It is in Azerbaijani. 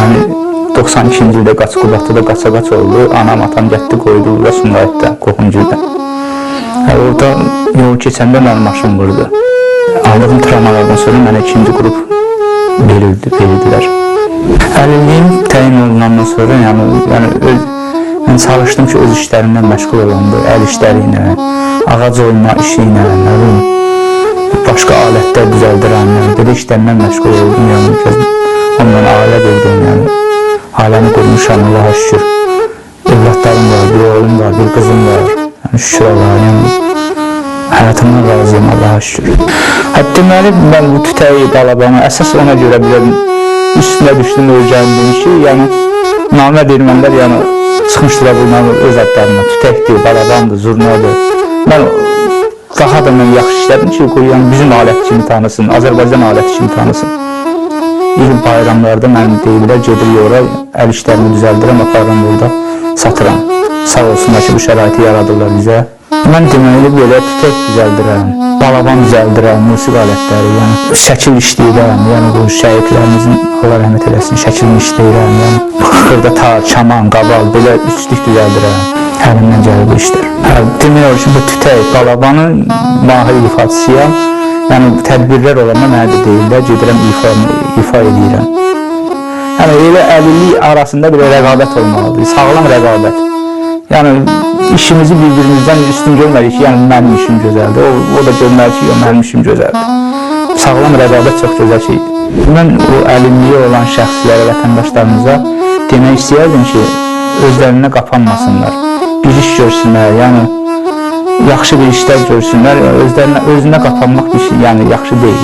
Yəni 92-ci ildə Qaçqubadda qaça-qaç oldu. Anam, atam getdi qoydu və Sumqayıtda, Qohumgüldə. Orada yol keçəndə mənim maşın vurdu. Aldığım travmalardan sonra mənə ikinci qrup verirdilər. Əlilliğim təyin olunandan sonra mən çalışdım ki, öz işlərimdən məşğul olandı. Əl işləri ilə, ağac oyma işi ilə, başqa alətlər düzəldirəm. Belə işlərdən məşğul oldum. Ondan ailə qurdum. Ailəmi qurmuşam, Allaha şükür. Evlatlarım var, bir oğlum var, bir qızım var. Şükür Allah'a. Həyatımdan razıyım, Allaha şükür. Deməli, mən bu tütəyi Balabanı əsas ona görə üstünə düşdüm, öyrəndim ki, namərd ermənilər çıxmışdılar bunların öz adlarına. Tütəkdir, Balabandır, Zurnadır. Mən daha da yaxşı işlədim ki, bizim alət kimi tanısın, Azərbaycan aləti kimi tanısın. İl bayramlarda mən deyirlər, gedirik oraya, əl işlərimi düzəldirəm, aparıram orada, satıram. Sağ olsunlar ki, bu şəraiti yaradırlar bizə. Mən deməli belə tütək düzəldirəm, Balaban düzəldirəm, musiqi alətləri, şəkil işləyirəm, bu şəhidlərimizin Allah rəhmət eləsin, şəkilini işləyirəm, xırda tar, kaman, qabal, belə üçlük düzəldirəm, əlimdən gəlir bu işlər. Demək olur ki, bu tütək, Balabanın mahir ifaçısıyam, tədbirlər olanda mənə də deyirlər, gedirəm, ifa edirəm. Elə əlillik arasında bir rəqabət olmalıdır, sağlam rəqabət. İşimizi bir-birimizdən üstün görməliyik ki, mənim işim gözəldir, o da görməli ki, mənim işim gözəldir. Sağlam rəqabət çox gözəl şeydir. Mən o əlilliyi olan şəxslərə, vətəndaşlarımıza demək istəyərdim ki, özlərinə qapanmasınlar, bir iş görsünlər, yaxşı bir işlər görsünlər, özünə qapanmaq bir şey, yaxşı deyil.